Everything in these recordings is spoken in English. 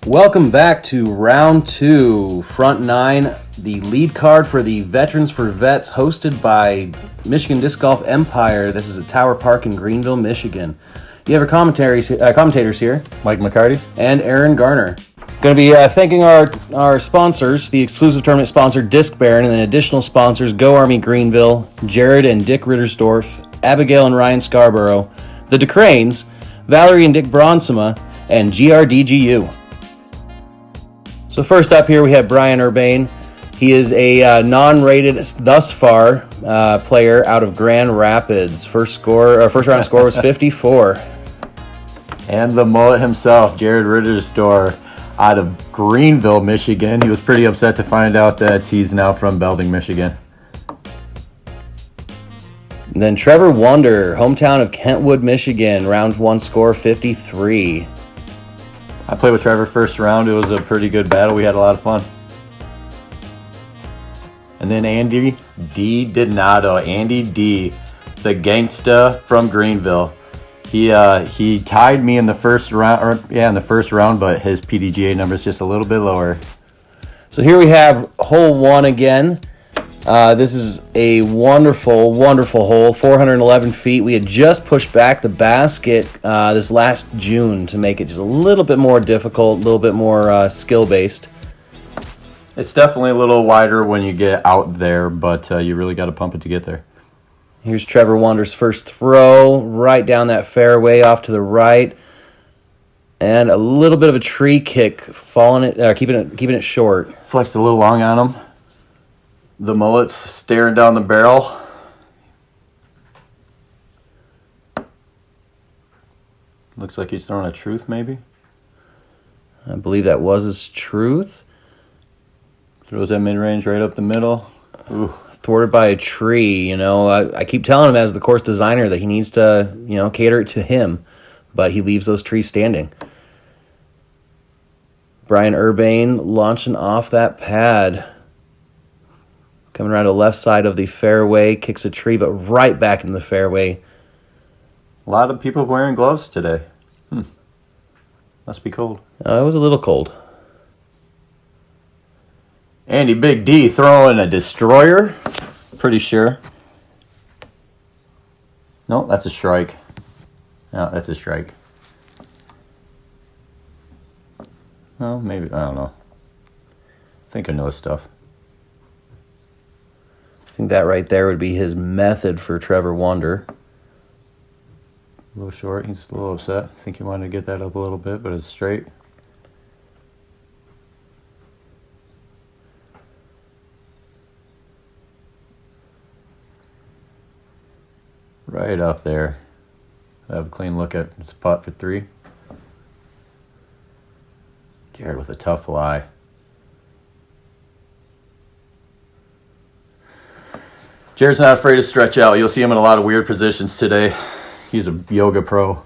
Welcome back to round two, front nine, the lead card for the Veterans for Vets, hosted by Michigan Disc Golf Empire. This is at Tower Park in Greenville, Michigan. You have our commentators here, Mike McCarty and Aaron Garner. Going to be thanking our sponsors, the exclusive tournament sponsor Disc Baron, and then additional sponsors Go Army Greenville, Jared and Dick Rittersdorf, Abigail and Ryan Scarborough, the DeCranes, Valerie and Dick Bronsema, and GRDGU. So first up here we have Brian Urbane. He is a non-rated thus far player out of Grand Rapids. First round score was 54. and the mullet himself, Jared Rittersdorf, out of Greenville, Michigan. He was pretty upset to find out that he's now from Belding, Michigan. And then Trevor Wander, hometown of Kentwood, Michigan. Round one score 53. I played with Trevor first round. It was a pretty good battle. We had a lot of fun. And then Andy DeDonado, Andy D, the gangsta from Greenville. He tied me in the first round, but his PDGA number is just a little bit lower. So here we have hole one again. This is a wonderful, wonderful hole, 411 feet. We had just pushed back the basket this last June to make it just a little bit more difficult, a little bit more skill-based. It's definitely a little wider when you get out there, but you really got to pump it to get there. Here's Trevor Wander's first throw, right down that fairway, off to the right. And a little bit of a tree kick, keeping it short. Flexed a little long on him. The mullet's staring down the barrel. Looks like he's throwing a truth, maybe. I believe that was his truth. Throws that mid-range right up the middle. Ooh. Thwarted by a tree, I keep telling him as the course designer that he needs to, cater it to him, but he leaves those trees standing. Brian Urbane launching off that pad. Coming around the left side of the fairway, kicks a tree, but right back into the fairway. A lot of people wearing gloves today. Must be cold. It was a little cold. Andy Big D throwing a destroyer. Pretty sure. No, that's a strike. No, that's a strike. No, maybe. I don't know. I think I know his stuff. I think that right there would be his method for Trevor Wander. A little short. He's a little upset. I think he wanted to get that up a little bit, but it's straight. Right up there. I have a clean look at his putt for three. Jared with a tough lie. Jared's not afraid to stretch out. You'll see him in a lot of weird positions today. He's a yoga pro.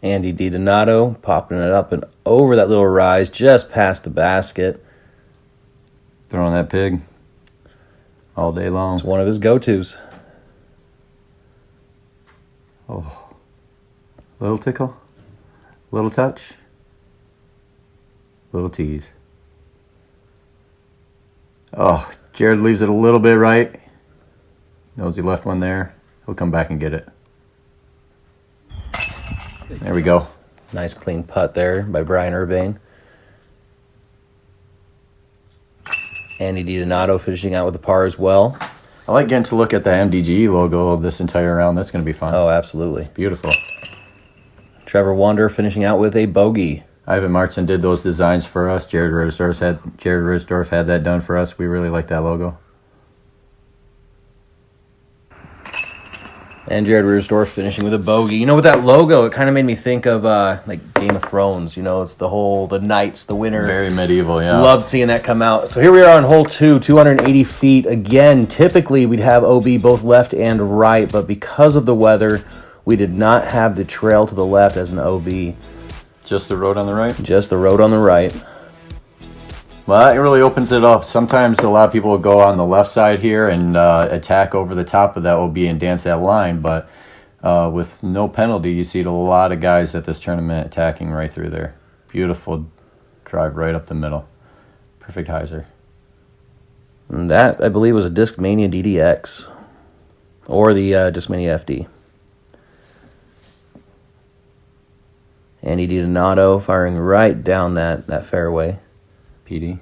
Andy DeDonado popping it up and over that little rise just past the basket. Throwing that pig all day long. It's one of his go-tos. Oh. Little tickle. Little touch. Little tease. Oh, Jared leaves it a little bit right. Knows he left one there. He'll come back and get it. There we go. Nice clean putt there by Brian Urbane. Andy DeDonado finishing out with a par as well. I like getting to look at the MDGE logo this entire round. That's going to be fun. Oh, absolutely. Beautiful. Trevor Wander finishing out with a bogey. Ivan Martin did those designs for us. Jared Rittersdorf had that done for us. We really like that logo. And Jared Rittersdorf finishing with a bogey. With that logo, it kind of made me think of like Game of Thrones. It's the knights, the winter. Very medieval, yeah. Love seeing that come out. So here we are on hole 2, 280 feet. Again, typically we'd have OB both left and right, but because of the weather, we did not have the trail to the left as an OB. Just the road on the right? Just the road on the right. Well, that really opens it up. Sometimes a lot of people will go on the left side here and attack over the top of that OB and dance that line, but with no penalty, you see a lot of guys at this tournament attacking right through there. Beautiful drive right up the middle. Perfect hyzer. And that, I believe, was a Discmania DDX. Or the Discmania FD. Andy DeDonado firing right down that fairway. PD.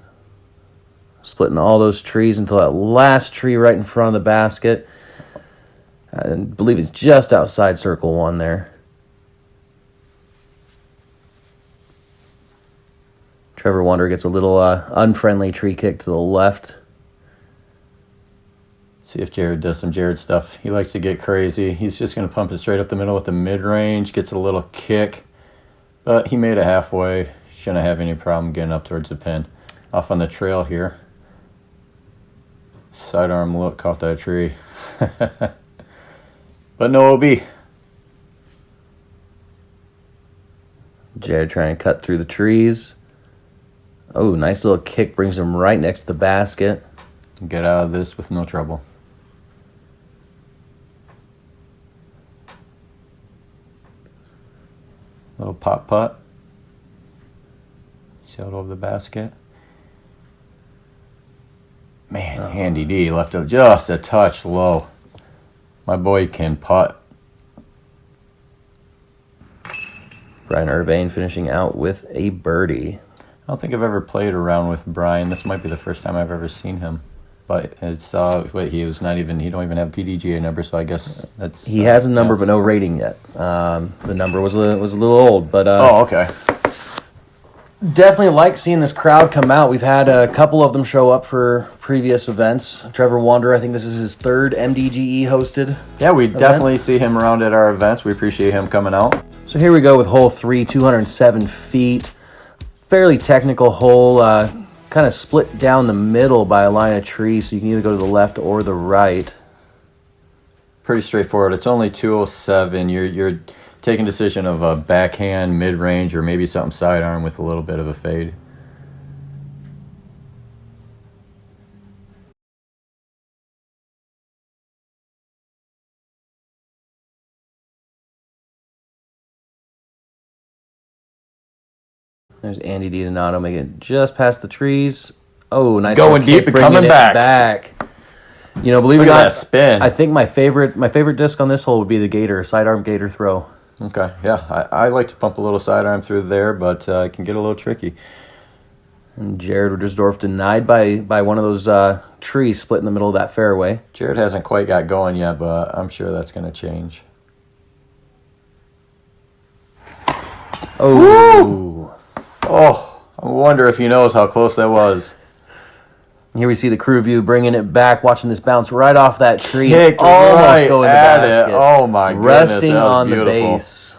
Splitting all those trees until that last tree right in front of the basket. I believe it's just outside circle 1 there. Trevor Wander gets a little unfriendly tree kick to the left. See if Jared does some Jared stuff. He likes to get crazy. He's just going to pump it straight up the middle with the mid-range. Gets a little kick. But he made it halfway. Shouldn't have any problem getting up towards the pin. Off on the trail here. Sidearm look, caught that tree. But no OB. Jared trying to cut through the trees. Oh, nice little kick brings him right next to the basket. Get out of this with no trouble. Little pop putt. Sailed over the basket. Man, Andy D left it just a touch low. My boy can putt. Brian Urbane finishing out with a birdie. I don't think I've ever played around with Brian. This might be the first time I've ever seen him. But it's he don't even have a PDGA number, so I guess that's He has a number but no rating yet. The number was a little old, but oh, okay. Definitely like seeing this crowd come out. We've had a couple of them show up for previous events. Trevor Wander, I think this is his 3rd MDGE hosted. Yeah, we event. definitely see him around at our events. We appreciate him coming out. So here we go with hole 3, 207 feet. Fairly technical hole, kind of split down the middle by a line of trees, so you can either go to the left or the right. Pretty straightforward. It's only 207. You're taking decision of a backhand, mid-range, or maybe something sidearm with a little bit of a fade. There's Andy DeDonado making it just past the trees. Oh, nice. Going kick, deep and bringing coming it back. You know, believe it or Look at not, that spin. I think my favorite disc on this hole would be the gator, sidearm gator throw. Okay, yeah. I like to pump a little sidearm through there, but it can get a little tricky. And Jared Rittersdorf denied by one of those trees split in the middle of that fairway. Jared hasn't quite got going yet, but I'm sure that's going to change. Oh. Woo! Oh, I wonder if he knows how close that was. Here we see the crew view bringing it back, watching this bounce right off that tree. Kicked almost right going to at basket. it. Oh, my goodness. Resting that was on beautiful. the base.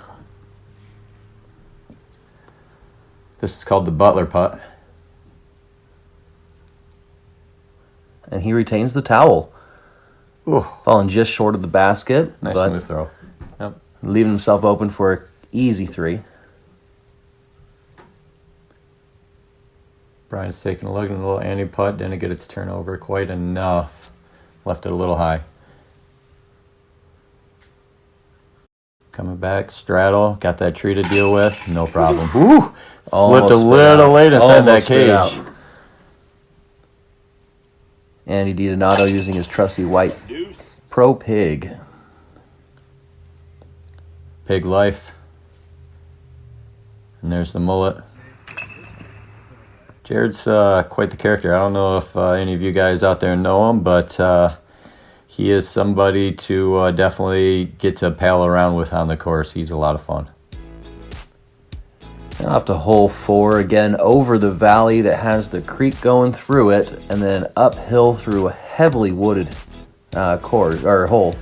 This is called the Butler putt. And he retains the towel. Ooh, Falling just short of the basket. nice but smooth throw. Yep. leaving himself open for an easy 3. Brian's taking a look at a little Andy putt. Didn't get it to turn over quite enough. Left it a little high. Coming back, straddle. Got that tree to deal with. No problem. Woo! Flipped a little late inside that cage. Andy DeDonado using his trusty white Pro Pig. Pig life. And there's the mullet. Jared's quite the character. I don't know if any of you guys out there know him, but he is somebody to definitely get to pal around with on the course. He's a lot of fun. Now off to hole 4 again, over the valley that has the creek going through it, and then uphill through a heavily wooded course or hole.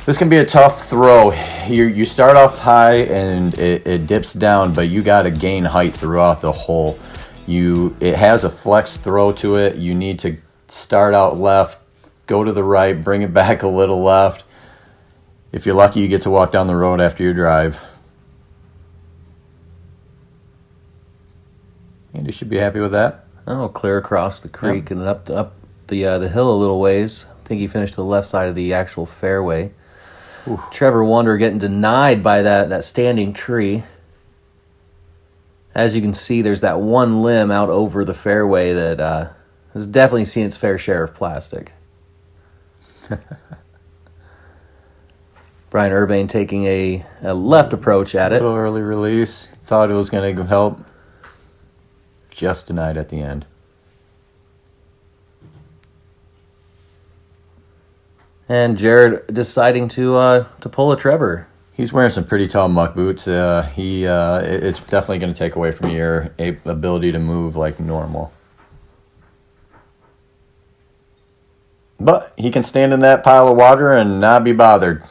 This can be a tough throw. You start off high and it dips down, but you got to gain height throughout the hole. It has a flex throw to it. You need to start out left, go to the right, bring it back a little left. If you're lucky, you get to walk down the road after your drive. Andy should be happy with that. Oh, clear across the creek and up the hill a little ways. I think he finished to the left side of the actual fairway. Trevor Wander getting denied by that standing tree. As you can see, there's that one limb out over the fairway that has definitely seen its fair share of plastic. Brian Urbane taking a left approach at it. A little early release. Thought it was going to help. Just denied at the end. And Jared deciding to pull a Trevor. He's wearing some pretty tall muck boots. It's definitely going to take away from your ability to move like normal. But he can stand in that pile of water and not be bothered.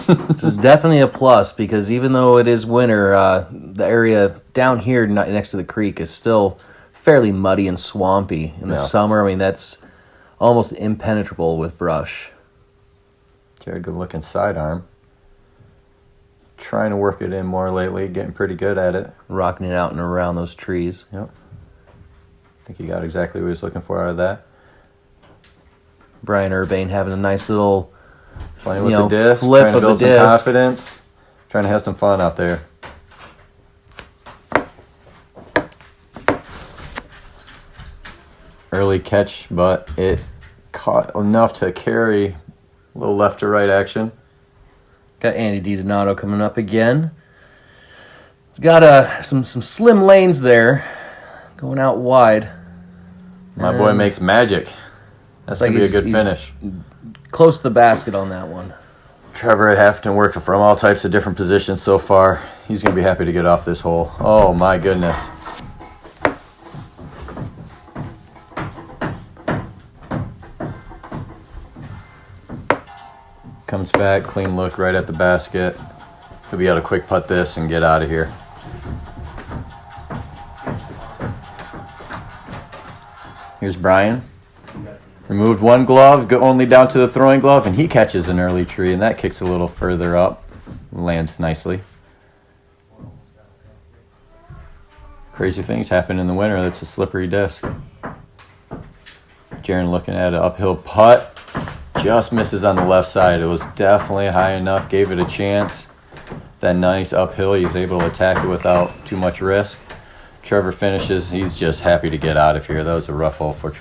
This is definitely a plus because even though it is winter, the area down here next to the creek is still fairly muddy and swampy. In the summer, I mean, that's almost impenetrable with brush. Jared, good looking sidearm. Trying to work it in more lately, getting pretty good at it. Rocking it out and around those trees. Yep. I think he got exactly what he was looking for out of that. Brian Urbane having a nice little playing with the disc, flip trying to of build the some disc. confidence, trying to have some fun out there. Early catch, but it caught enough to carry a little left to right action. Got Andy DeDonado coming up again. He's got some slim lanes there, going out wide. My boy makes magic. That's going to be a good finish. Close to the basket on that one. Trevor Hafton worked from all types of different positions so far. He's going to be happy to get off this hole. Oh, my goodness. Comes back, clean look right at the basket. He'll be able to quick putt this and get out of here. Here's Brian. Removed one glove, go only down to the throwing glove, and he catches an early tree, and that kicks a little further up. Lands nicely. Crazy things happen in the winter. That's a slippery disc. Jaron looking at an uphill putt. Just misses on the left side. It was definitely high enough, gave it a chance. That nice uphill, he's able to attack it without too much risk. Trevor finishes. He's just happy to get out of here. That was a rough hole for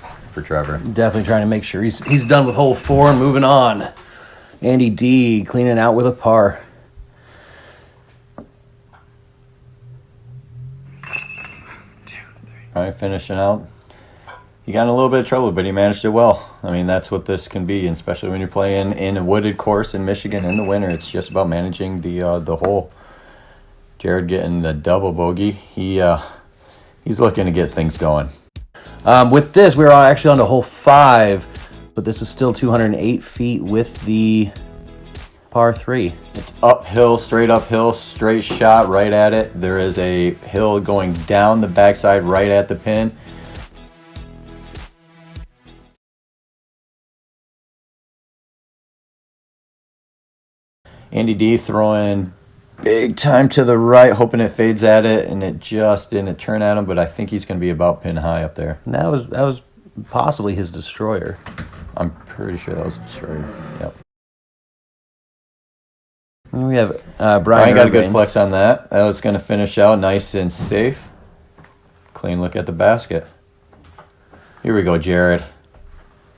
Trevor. Definitely trying to make sure he's done with hole 4 and moving on. Andy D cleaning out with a par. All right, finishing out. He got in a little bit of trouble, but he managed it well. I mean, that's what this can be, and especially when you're playing in a wooded course in Michigan in the winter. It's just about managing the hole. Jared getting the double bogey. He's looking to get things going. With this, we're actually on to hole 5, but this is still 208 feet with the par 3. It's uphill, straight shot right at it. There is a hill going down the backside right at the pin. Andy D throwing big time to the right, hoping it fades at it, and it just didn't turn at him, but I think he's going to be about pin high up there. And that was possibly his destroyer. I'm pretty sure that was a destroyer. Yep. And we have Brian got a good Urbane. flex on that. That was going to finish out nice and safe. Clean look at the basket. Here we go, Jared.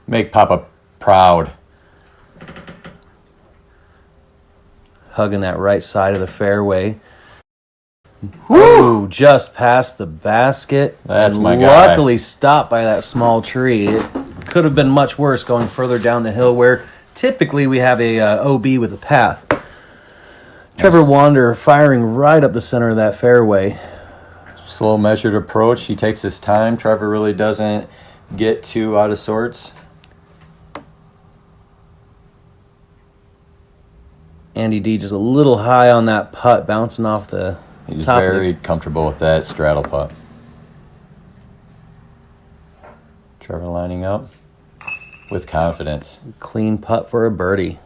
Make Papa proud. Hugging that right side of the fairway. Ooh, just past the basket. That's and my guy. Luckily stopped by that small tree. It could have been much worse going further down the hill where typically we have a OB with a path. Trevor Wander firing right up the center of that fairway. Slow, measured approach. He takes his time. Trevor really doesn't get too out of sorts. Andy D just a little high on that putt, bouncing off the He's top very comfortable with that straddle putt. Trevor lining up with confidence. clean putt for a birdie.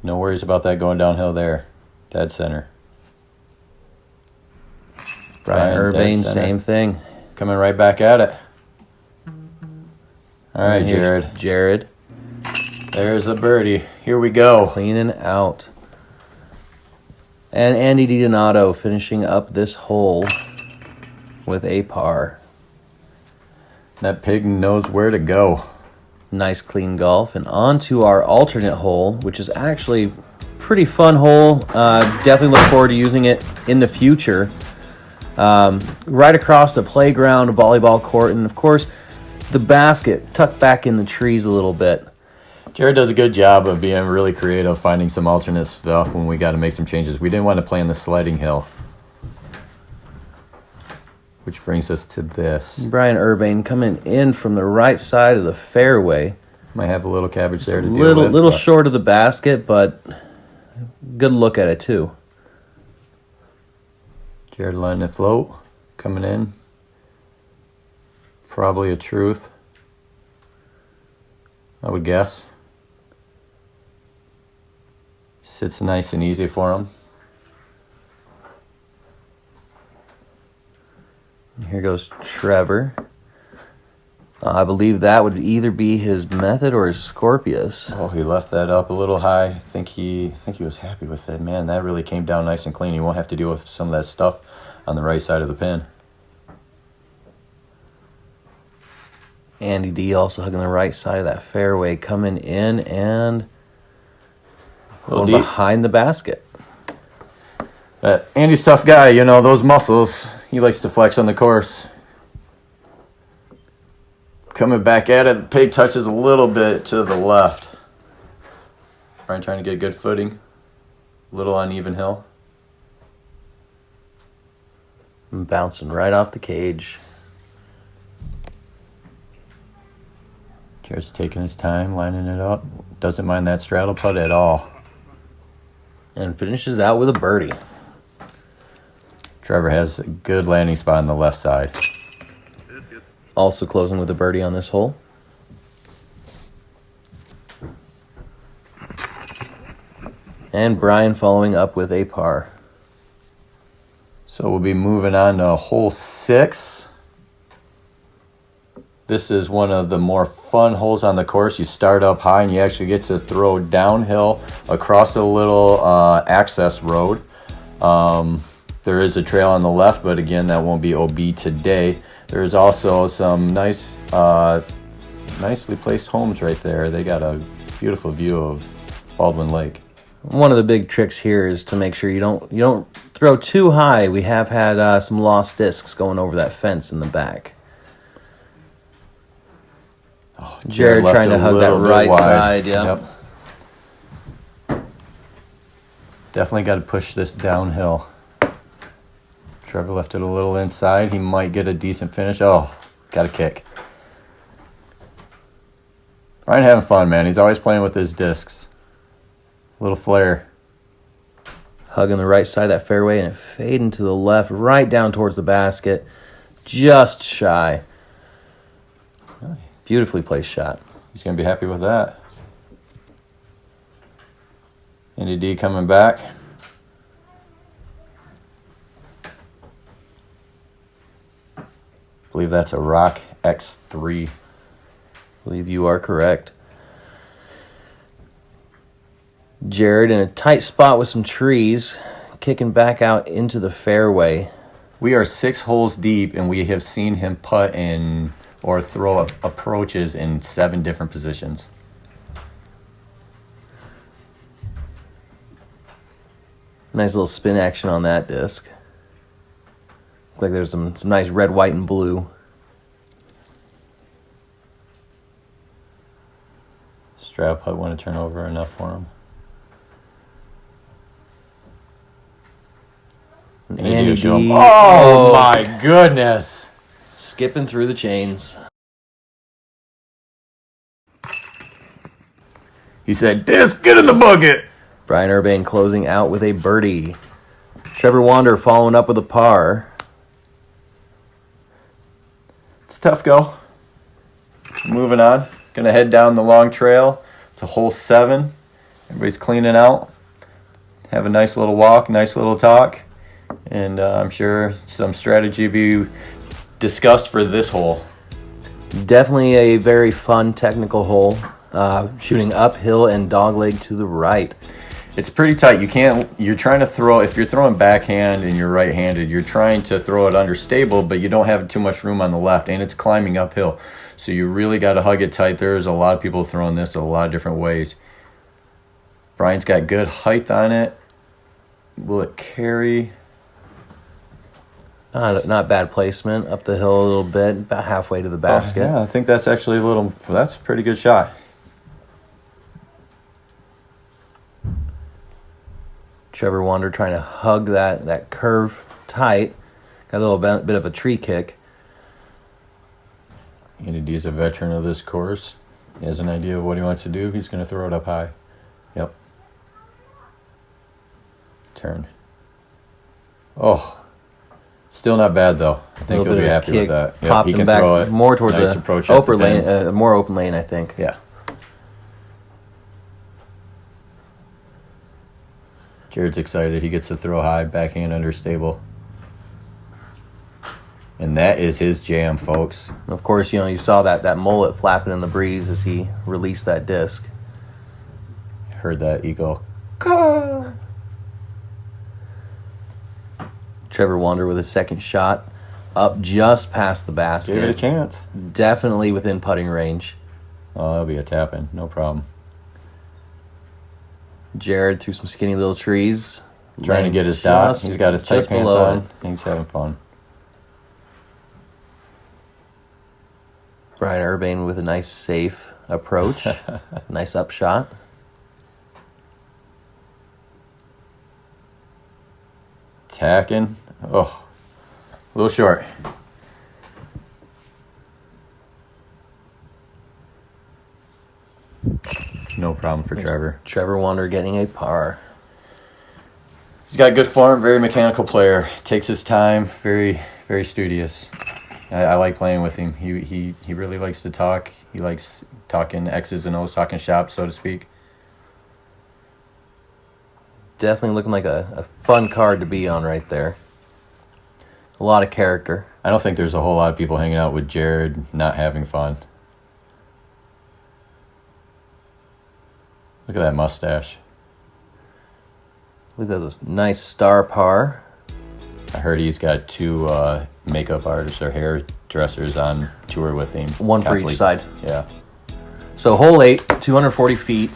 No worries about that going downhill there. Dead center. Brian dead Urbane, center. same thing. Coming right back at it. All right, And here's Jared. Jared There's a birdie. Here we go. cleaning out. And Andy DeDonado finishing up this hole with a par. That pig knows where to go. Nice clean golf. And on to our alternate hole, which is actually pretty fun hole. Definitely look forward to using it in the future. Right across the playground, volleyball court, and of course the basket tucked back in the trees a little bit. Jared does a good job of being really creative, finding some alternate stuff when we got to make some changes. We didn't want to play on the sliding hill. Which brings us to this. Brian Urbane coming in from the right side of the fairway. Might have a little cabbage there to deal Little with. little short of the basket, but good look at it too. Jared letting it float, coming in. Probably a truth, I would guess. Sits nice and easy for him. Here goes Trevor. I believe that would either be his method or his Scorpius. Oh, he left that up a little high. I think he was happy with it. Man, that really came down nice and clean. You won't have to deal with some of that stuff on the right side of the pin. Andy D also hugging the right side of that fairway, coming in and going behind the basket. But Andy's a tough guy, you know, those muscles. He likes to flex on the course. Coming back at it, the pig touches a little bit to the left. Brian trying to get a good footing. Little uneven hill. Bouncing right off the cage. Jared's taking his time, lining it up. Doesn't mind that straddle putt at all. And finishes out with a birdie. Trevor has a good landing spot on the left side. Also closing with a birdie on this hole. And Brian following up with a par. So we'll be moving on to hole 6. This is one of the more fun holes on the course. You start up high and you actually get to throw downhill across a little access road. There is a trail on the left, but again, that won't be OB today. There's also some nicely placed homes right there. They got a beautiful view of Baldwin Lake. One of the big tricks here is to make sure you don't throw too high. We have had some lost discs going over that fence in the back. Oh, Jared trying to hug that right side, yeah. Yep. Definitely got to push this downhill. Trevor left it a little inside. He might get a decent finish. Oh, got a kick. Ryan having fun, man. He's always playing with his discs. A little flare. Hugging the right side of that fairway and it fading to the left, right down towards the basket. Just shy. Beautifully placed shot. He's going to be happy with that. Andy D coming back. I believe that's a Rock X3. I believe you are correct. Jared in a tight spot with some trees, kicking back out into the fairway. We are 6 holes deep, and we have seen him putt in or throw approaches in 7 different positions. Nice little spin action on that disc. Looks like there's some nice red, white, and blue. Straddle putt want to turn over enough for him. Andy D. Oh my goodness. Skipping through the chains. He said, "Disc, get in the bucket." Brian Urbane closing out with a birdie. Trevor Wander following up with a par. It's a tough go. Moving on. Gonna head down the long trail to hole 7. Everybody's cleaning out. Have a nice little walk, nice little talk. And I'm sure some strategy will be discussed for this hole. Definitely a very fun technical hole. Shooting uphill and dogleg to the right. It's pretty tight. You're trying to throw, if you're throwing backhand and you're right-handed, you're trying to throw it understable, but you don't have too much room on the left, and it's climbing uphill. So you really got to hug it tight. There's a lot of people throwing this a lot of different ways. Brian's got good height on it. Will it carry? Not bad placement. Up the hill a little bit, about halfway to the basket. Yeah, I think that's actually that's a pretty good shot. Trevor Wander trying to hug that curve tight. Got a little bit of a tree kick. Andy D is a veteran of this course. He has an idea of what he wants to do. He's going to throw it up high. Yep. Turn. Oh. Still not bad, though. I think he'll be happy with that. Yep, he can back throw it. More towards nice approach open lane, more open lane, I think. Yeah. Jared's excited. He gets to throw high, backhand understable. And that is his jam, folks. Of course, you saw that mullet flapping in the breeze as he released that disc. Heard that eagle. Caw! Trevor Wander with a second shot. Up just past the basket. Give it a chance. Definitely within putting range. Oh, that'll be a tap-in. No problem. Jared through some skinny little trees. Trying to get his dot. He's got his tight pants on. He's having fun. Brian Urbane with a nice safe approach. Nice upshot. Tacking. Oh, a little short. No problem for Trevor. Trevor Wander getting a par. He's got good form, very mechanical player. Takes his time, very, very studious. I like playing with him. He really likes to talk. He likes talking X's and O's, talking shop, so to speak. Definitely looking like a fun card to be on right there. A lot of character. I don't think there's a whole lot of people hanging out with Jared not having fun. Look at that mustache. Look at this nice star par. I heard he's got two makeup artists or hairdressers on tour with him. One for each side. Yeah. So hole 8, 240 feet.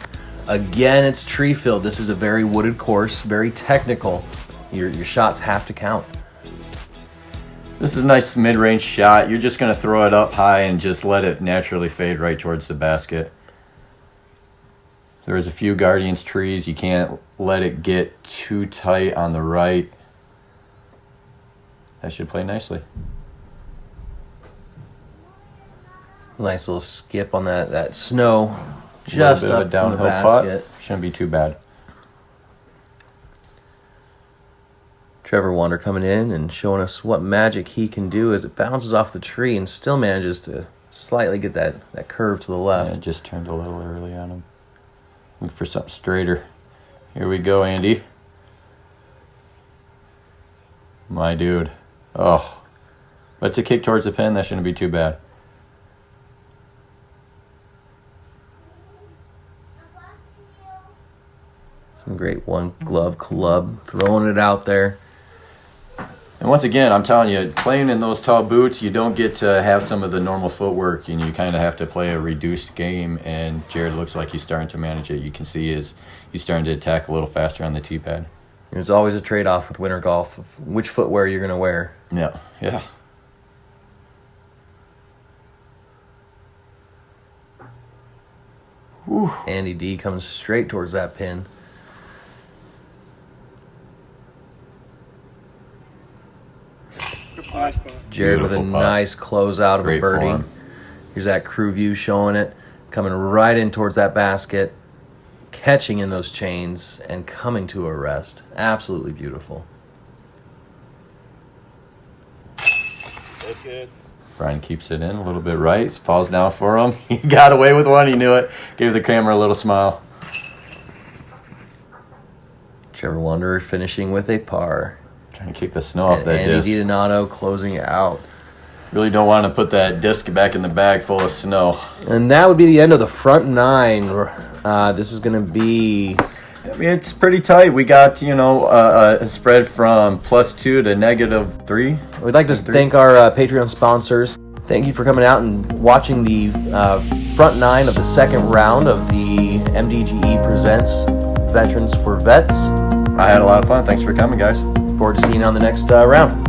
Again, it's tree filled. This is a very wooded course, very technical. Your shots have to count. This is a nice mid-range shot. You're just going to throw it up high and just let it naturally fade right towards the basket. There's a few Guardians trees. You can't let it get too tight on the right. That should play nicely. Nice little skip on that snow. Just up a downhill from the basket. Putt. Shouldn't be too bad. Trevor Wander coming in and showing us what magic he can do as it bounces off the tree and still manages to slightly get that curve to the left. Yeah, just turned a little early on him. Look for something straighter. Here we go, Andy. My dude. Oh. But to kick towards the pin, that shouldn't be too bad. Some great one glove club, throwing it out there. And once again, I'm telling you, playing in those tall boots, you don't get to have some of the normal footwork, and you kind of have to play a reduced game, and Jared looks like he's starting to manage it. You can see he's starting to attack a little faster on the tee pad. There's always a trade-off with winter golf of which footwear you're going to wear. Yeah, yeah. Whew. Andy D comes straight towards that pin. Jared with a nice close out of a birdie. Form. Here's that crew view showing it. Coming right in towards that basket. Catching in those chains and coming to a rest. Absolutely beautiful. That's good. Brian keeps it in a little bit right. Falls down for him. He got away with one. He knew it. Gave the camera a little smile. Trevor Wanderer finishing with a par. Trying to kick the snow off that disc. Andy DeDonado closing it out. Really don't want to put that disc back in the bag full of snow. And that would be the end of the front nine. This is going to be I mean, it's pretty tight. We got, a spread from +2 to -3. We'd like to thank our Patreon sponsors. Thank you for coming out and watching the front 9 of the second round of the MDGE Presents Veterans for Vets. I had a lot of fun. Thanks for coming, guys. Forward to seeing you on the next round.